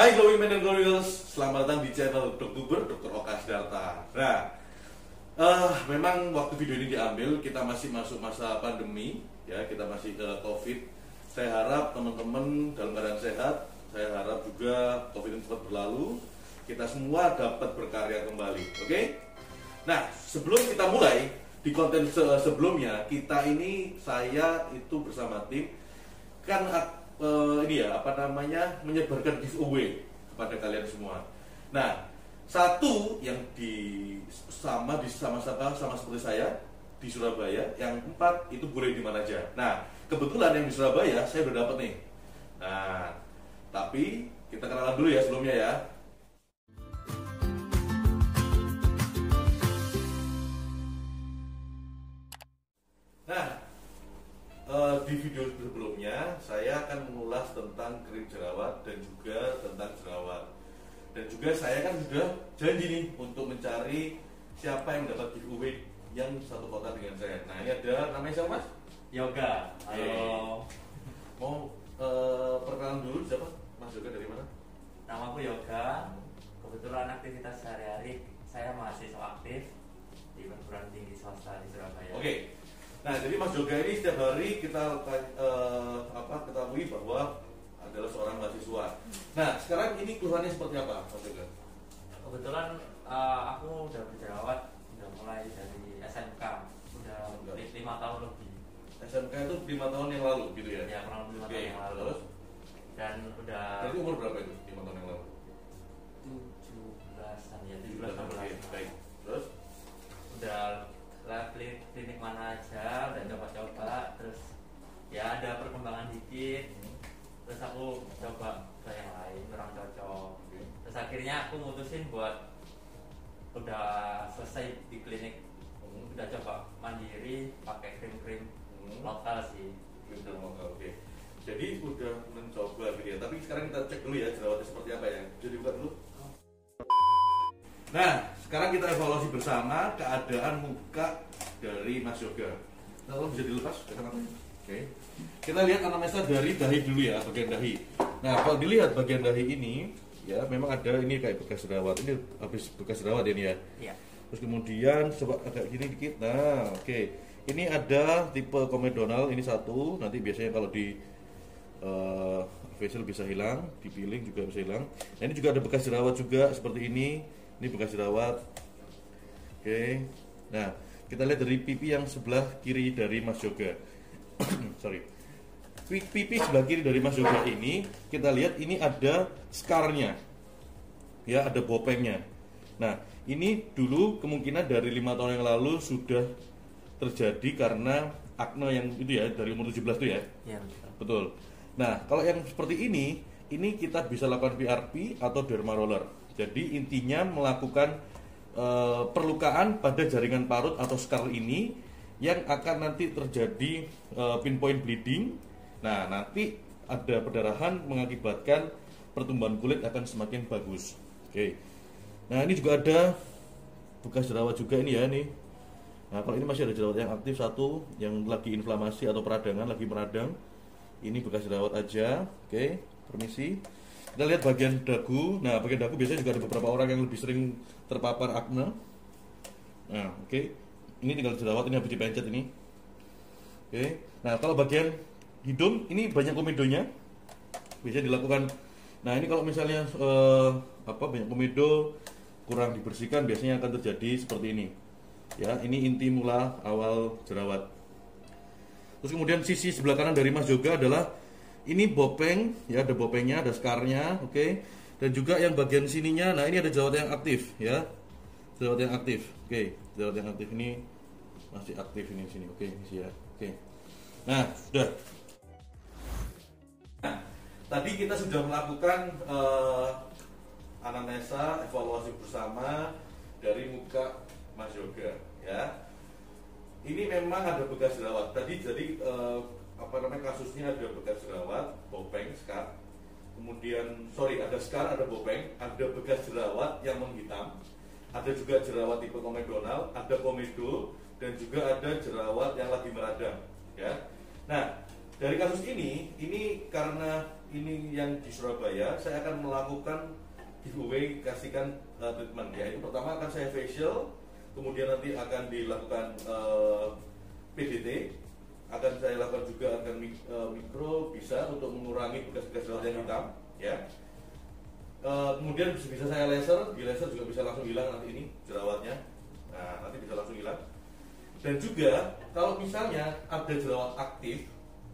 Hai Glowing Men dan Glowing Girls, selamat datang di channel Dr. Oka Sidarta. Nah, memang waktu video ini diambil kita masih masuk masa pandemi, ya kita masih ke COVID. Saya harap teman-teman dalam keadaan sehat. Saya harap juga COVID ini cepat berlalu. Kita semua dapat berkarya kembali, oke? Nah, sebelum kita mulai di konten sebelumnya, saya itu bersama tim kan menyebarkan giveaway kepada kalian semua. Nah, satu yang sama seperti saya di Surabaya, yang 4 itu boleh di mana aja. Nah, kebetulan yang di Surabaya saya udah dapet nih. Nah, tapi kita kenalan dulu ya sebelumnya ya. Nah, di video sebelumnya saya akan mengulas tentang krim jerawat dan juga tentang jerawat. Dan juga saya kan sudah janji nih untuk mencari siapa yang dapat giveaway yang satu kota dengan saya. Nah, ini ada namanya siapa, Mas? Yoga. Halo. Mau perkenalan dulu siapa? Mas Yoga dari mana? Namaku Yoga. Kebetulan aktivitas sehari-hari saya mahasiswa aktif di perguruan tinggi swasta di Surabaya. Oke. Nah, jadi Mas Yoga ini setiap hari kita ketahui bahwa adalah seorang mahasiswa. Nah, sekarang ini keluhannya seperti apa, Mas Yoga? Kebetulan aku udah berjerawat udah mulai dari SMK, udah 5 tahun lebih. SMK itu 5 tahun yang lalu gitu ya? Ya, kurang lebih 5 tahun yang lalu. Terus? Dan udah. Jadi umur berapa itu 5 tahun yang lalu? 17-an ya, 17 tahun. Baik. Terus? Udah klinik mana aja, udah coba-coba, terus ya ada perkembangan dikit, terus aku coba ke yang lain, kurang cocok. Terus akhirnya aku mutusin buat udah selesai di klinik, udah coba mandiri pakai krim-krim lokal sih. Krim lokal, oke. Jadi udah mencoba gitu ya. Tapi sekarang kita cek dulu ya jerawatnya seperti apa ya. Jadi buka dulu. Nah, sekarang kita evaluasi bersama keadaan muka dari Mas Yoga. Nah, kalau bisa dilepas, oke. Kita lihat anamnesa dari dahi dulu ya, bagian dahi. Nah, kalau dilihat bagian dahi ini, ya memang ada ini kayak bekas jerawat. Ini habis bekas jerawat ini ya. Iya. Terus kemudian coba agak gini dikit. Nah, oke. Ini ada tipe komedonal, ini satu. Nanti biasanya kalau di facial bisa hilang, di peeling juga bisa hilang. Nah, ini juga ada bekas jerawat juga seperti ini. Ini bekas jerawat. Oke. Nah, kita lihat dari pipi yang sebelah kiri dari Mas Yoga. Sorry. Pipi sebelah kiri dari Mas Yoga ini, kita lihat ini ada scarnya. Ya, ada bopengnya. Nah, ini dulu kemungkinan dari 5 tahun yang lalu sudah terjadi karena akne yang itu ya, dari umur 17 itu ya. Iya, betul. Nah, kalau yang seperti ini kita bisa lakukan PRP atau derma roller. Jadi intinya melakukan perlukaan pada jaringan parut atau scar ini yang akan nanti terjadi pinpoint bleeding. Nah, nanti ada perdarahan mengakibatkan pertumbuhan kulit akan semakin bagus. Oke. Nah, ini juga ada bekas jerawat juga ini ya nih. Nah, kalau ini masih ada jerawat yang aktif satu yang lagi inflamasi atau peradangan, lagi meradang. Ini bekas jerawat aja. Oke, permisi. Kita lihat bagian dagu. Nah, bagian dagu biasanya juga ada beberapa orang yang lebih sering terpapar akne. Nah, oke. Ini tinggal jerawat, ini habis dipencet ini. Oke. Nah, kalau bagian hidung ini banyak komedonya. Bisa dilakukan. Nah, ini kalau misalnya banyak komedo kurang dibersihkan biasanya akan terjadi seperti ini. Ya, ini inti mula awal jerawat. Terus kemudian sisi sebelah kanan dari Mas Yoga adalah ini bopeng, ya ada bopengnya, ada scarnya, oke. Dan juga yang bagian sininya, nah ini ada jerawat yang aktif, ya, jerawat yang aktif, oke. Jerawat yang aktif ini masih aktif ini sini, oke, ini ya, oke. Nah, sudah. Nah, tadi kita sudah melakukan anamnesa, evaluasi bersama dari muka Mas Yoga, ya. Ini memang ada bekas jerawat. Tadi jadi kasusnya ada bekas jerawat, bopeng, scar. Kemudian ada scar, ada bopeng, ada bekas jerawat yang menghitam. Ada juga jerawat tipe komedonal, ada komedo, dan juga ada jerawat yang lagi meradang, ya. Nah, dari kasus ini karena ini yang di Surabaya, saya akan melakukan giveaway kasihkan treatment. Yaitu pertama akan saya facial, kemudian nanti akan dilakukan PDT, akan saya lakukan juga akan mikro bisa untuk mengurangi bekas-bekas jerawat yang hitam, ya. Kemudian bisa saya laser, di laser juga bisa langsung hilang nanti ini jerawatnya. Nah, nanti bisa langsung hilang. Dan juga kalau misalnya ada jerawat aktif,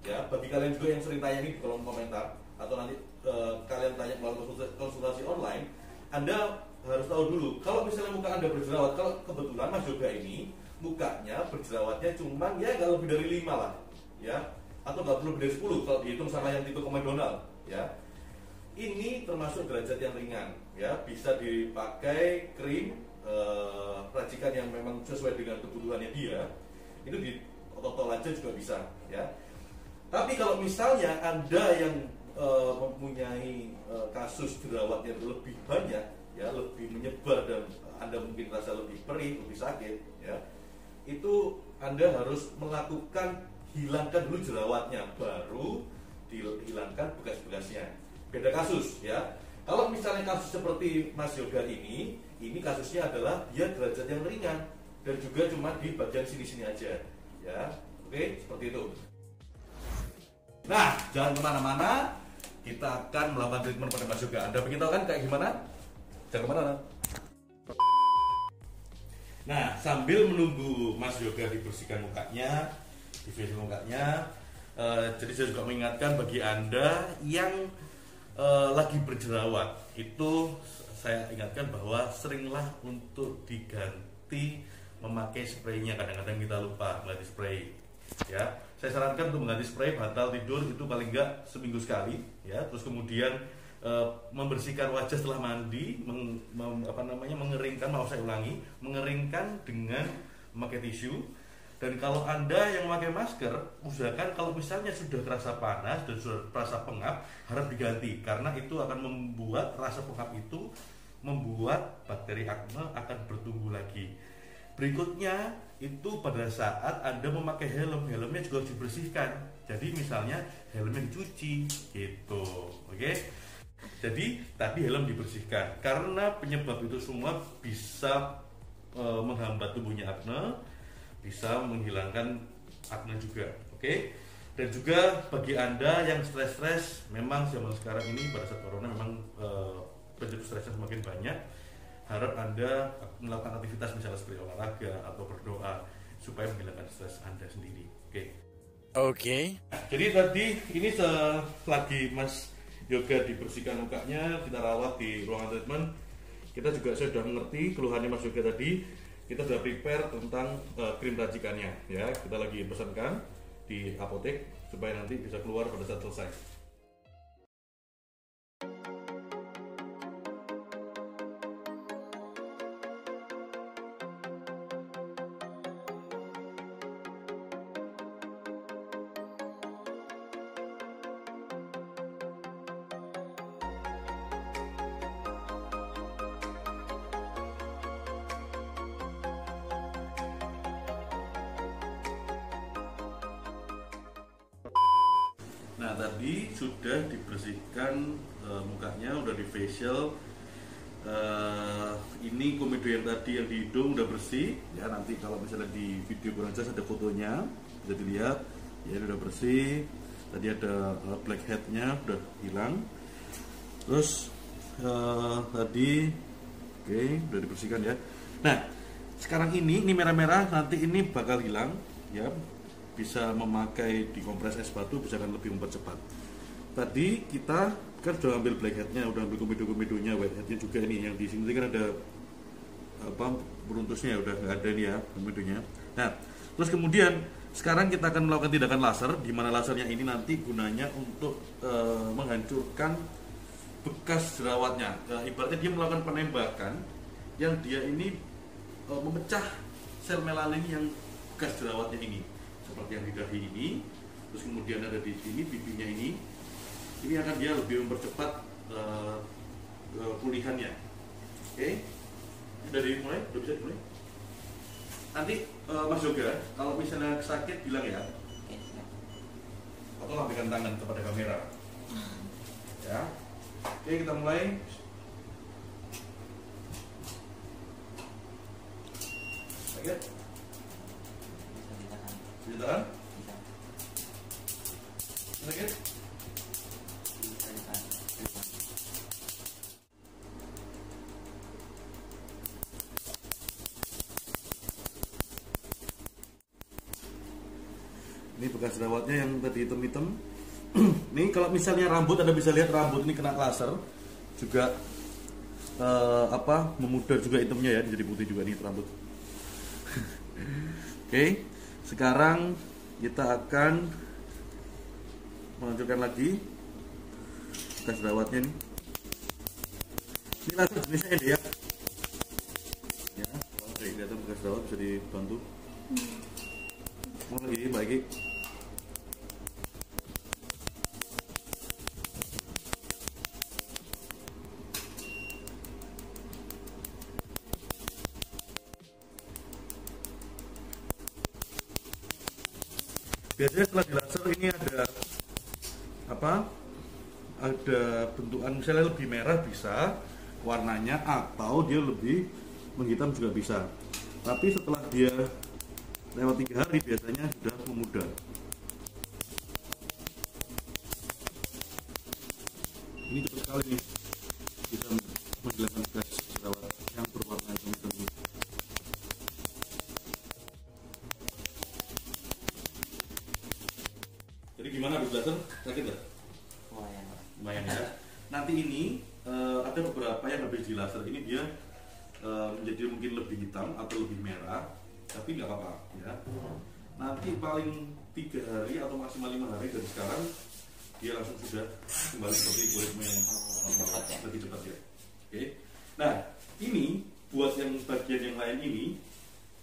ya, bagi kalian juga yang sering tanya di kolom komentar atau nanti kalian tanya melalui konsultasi online, Anda harus tahu dulu kalau misalnya muka Anda berjerawat. Kalau kebetulan Mas Yoga ini mukanya berjerawatnya cuman ya nggak lebih dari 5 lah, ya, atau nggak lebih dari 10 kalau dihitung sama yang tipe komedonal, ya. Ini termasuk derajat yang ringan, ya, bisa dipakai krim racikan yang memang sesuai dengan kebutuhannya dia. Itu di totol aja juga bisa, ya. Tapi kalau misalnya Anda yang mempunyai kasus jerawatnya lebih banyak, ya, lebih menyebar dan Anda mungkin rasa lebih perih, lebih sakit, ya, itu Anda harus melakukan hilangkan dulu jerawatnya, baru dihilangkan bekas-bekasnya. Beda kasus, ya. Kalau misalnya kasus seperti Mas Yoga ini kasusnya adalah dia derajat yang ringan dan juga cuma di bagian sini-sini aja, ya. Oke, seperti itu. Nah, jangan kemana-mana, kita akan melakukan treatment pada Mas Yoga. Anda ingin tahu kan kayak gimana? Jangan kemana-mana. Nah, sambil menunggu Mas Yoga dibersihkan mukanya, di facial mukanya, jadi saya juga mengingatkan bagi Anda yang lagi berjerawat, itu saya ingatkan bahwa seringlah untuk diganti memakai spraynya. Kadang-kadang kita lupa mengganti spray, ya. Saya sarankan untuk mengganti spray bantal tidur itu paling enggak seminggu sekali, ya. Terus kemudian membersihkan wajah setelah mandi, mengeringkan, saya ulangi, mengeringkan dengan memakai tisu. Dan kalau Anda yang memakai masker, usahakan kalau misalnya sudah terasa panas dan sudah terasa pengap, harap diganti, karena itu akan membuat rasa pengap itu membuat bakteri akne akan bertumbuh lagi. Berikutnya itu pada saat Anda memakai helmnya juga harus dibersihkan. Jadi misalnya helmnya dicuci, gitu, oke? Jadi tadi helm dibersihkan, karena penyebab itu semua bisa menghambat tumbuhnya akne, bisa menghilangkan akne juga, oke? Dan juga bagi Anda yang stres-stres, memang zaman sekarang ini pada saat corona memang penyebab stresnya semakin banyak. Harap Anda melakukan aktivitas misalnya seperti olahraga atau berdoa supaya menghilangkan stres Anda sendiri, oke? Oke. Nah, jadi tadi ini selagi Mas Yoga dibersihkan mukanya, kita rawat di ruangan treatment, kita juga sudah mengerti keluhannya Mas Yoga tadi. Kita sudah prepare tentang krim racikannya, ya. Kita lagi pesankan di apotek supaya nanti bisa keluar pada saat selesai. Nah, tadi sudah dibersihkan mukanya, udah di facial. Ini komedo yang tadi yang di hidung udah bersih, ya. Nanti kalau misalnya di video kurang jelas ada fotonya, bisa dilihat, ya, ini udah bersih. Tadi ada blackheadnya udah hilang. Terus tadi, oke, udah dibersihkan, ya. Nah, sekarang ini merah-merah, nanti ini bakal hilang, ya. Bisa memakai di kompres es batu, bisa akan lebih mempercepat. Tadi kita kan sudah ambil blackheadnya, udah ambil komedo-komedonya, whiteheadnya juga. Ini yang di sini kan ada beruntusnya, udah nggak ada ini ya komedonya. Nah, terus kemudian sekarang kita akan melakukan tindakan laser, di mana lasernya ini nanti gunanya untuk menghancurkan bekas jerawatnya. Ibaratnya dia melakukan penembakan yang dia ini memecah sel melanin yang bekas jerawatnya ini, seperti yang di dahi ini. Terus kemudian ada di sini pipinya ini akan dia lebih mempercepat pulihannya. Oke, udah dimulai, udah bisa dimulai. Nanti Mas Yoga kalau misalnya sakit bilang ya, atau lambaikan tangan kepada kamera. Ya. Oke, kita mulai. Sakit? Bisa Ditahan? bisa Sakit? bisa ditahan. Ini bekas jerawatnya yang tadi hitam-hitam. Nih kalau misalnya rambut, Anda bisa lihat rambut ini kena laser juga memudar juga hitamnya ya, jadi putih juga nih rambut. Oke, sekarang kita akan melanjutkan lagi bekas jerawatnya nih. Ini laser jenisnya ini ya. Ya, oke, kelihatan bekas jerawat bisa dibantu. Mau lagi bagi. Biasanya setelah di laser ini ada ada bentukan misalnya lebih merah bisa warnanya, atau dia lebih menghitam juga bisa. Tapi setelah dia lewat 3 hari biasanya sudah memudar. Ini cepat sekali nih bisa menghilangkan bekas jerawat yang berwarna hitam ini. Jadi gimana habis laser? Sakit nggak? Lumayan Pak. Lumayan ya. Nanti ini ada beberapa yang habis di laser ini dia menjadi mungkin lebih hitam atau lebih merah, tapi nggak apa-apa ya. Nanti paling 3 hari atau maksimal 5 hari dari sekarang dia langsung sudah kembali seperti kulitmu yang normal, lebih cepat ya. Oke. Nah ini buat yang bagian yang lain ini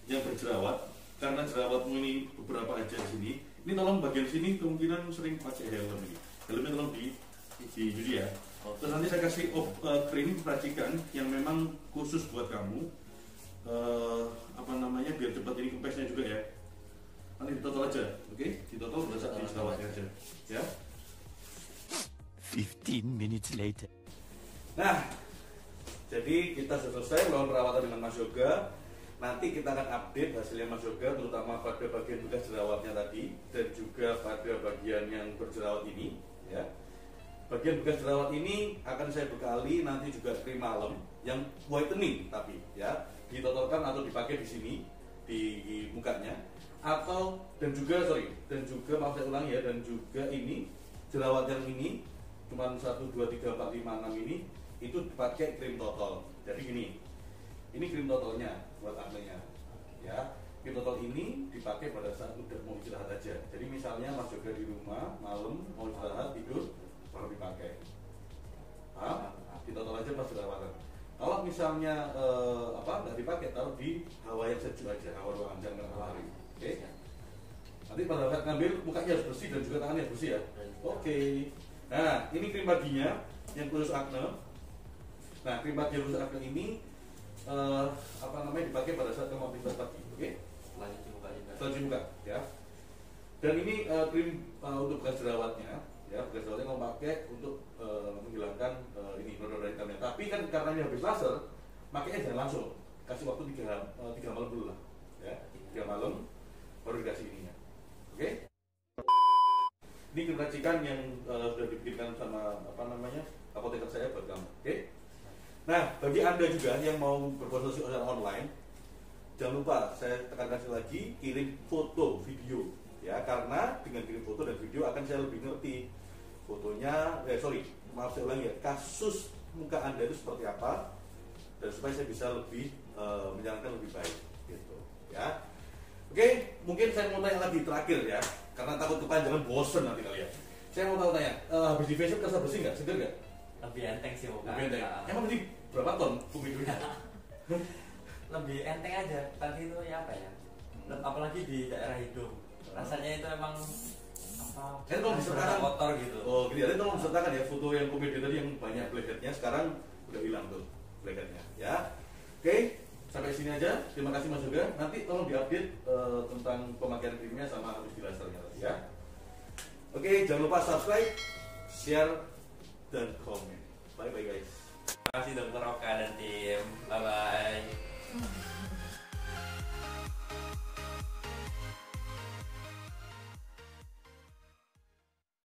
yang berjerawat, karena jerawatmu ini beberapa aja di sini. Ini tolong bagian sini kemungkinan sering pakai helm ini. Helmnya tolong di jadi ya. Terus nanti saya kasih krim racikan yang memang khusus buat kamu. Biar cepat ini kempesnya juga ya. Nanti ditotal aja, oke? Ditotal berasa di jerawatnya aja, ya. 15 minutes later. Nah, jadi kita sudah selesai melakukan perawatan dengan Mas Yoga. Nanti kita akan update hasilnya Mas Yoga, terutama pada bagian bekas jerawatnya tadi dan juga pada bagian yang berjerawat ini, ya. Bagian bekas jerawat ini akan saya bekali nanti juga krim malam yang whitening, tapi ya ditotalkan atau dipakai di sini di mukanya, atau dan juga maaf saya ulang ya, dan juga ini jerawat yang ini cuma 1, 2, 3, 4, 5, 6 ini itu dipakai krim total. Jadi gini, ini krim totalnya buat aknenya ya. Krim total ini dipakai pada saat udah mau istirahat aja. Jadi misalnya Mas Yoga di rumah malam mau istirahat tidur baru dipakai. Di total aja pas jerawatan. Kalau misalnya nggak dipakai, taruh di hawa yang sejuk aja, hawa ruangan, jangan matahari. Oke. Nanti pada saat ngambil mukanya harus bersih dan juga tangannya harus bersih ya. Oke. Nah, ini krim paginya yang khusus akne. Nah, krim pagi yang khusus akne ini dipakai pada saat kamu aktivitas pagi. Oke. Lanjut buka juga. Lanjut buka ya. Dan ini krim untuk bekas jerawatnya. Ya, bekas jerawatnya kamu pakai untuk menghilangkan ini noda-noda hitamnya. Tapi kan karena ini habis laser, makanya jangan langsung. Kasih waktu 3 malam dulu lah. Ya, 3 malam baru dikasih ininya. Oke? Ini krim racikan yang sudah dibikinkan sama apoteker saya buat kamu. Oke? Nah, bagi Anda juga yang mau berbuat secara online, jangan lupa saya tekankan sekali lagi, kirim foto, video. Ya, karena dengan kirim foto dan video akan saya lebih ngerti fotonya, maaf saya ulangi ya, kasus muka Anda itu seperti apa, dan supaya saya bisa lebih menjalankan lebih baik gitu ya. Oke, mungkin saya mau tanya lagi terakhir ya, karena takut kepanjangan bosen nanti kalian. Saya mau tanya, habis di facial kerasa bersih nggak? Seger nggak? Lebih enteng sih muka. Lebih enteng. Emang bersih berapa ton videonya? Lebih enteng aja. Tadi itu ya apa ya? Apalagi di daerah hidung. Rasanya itu emang Kan kalau disertakan kotor gitu. Oh, gini, ada tolong disertakan ya foto yang komedi tadi yang banyak blackheadnya, sekarang udah hilang tuh blackheadnya ya. Oke, sampai sini aja. Terima kasih Mas Yoga. Nanti tolong diupdate tentang pemakaian krimnya sama habis di lasernya tadi ya. Oke, jangan lupa subscribe, share, dan komen. Bye bye guys. Terima kasih Dokter Oka dan tim. Bye bye.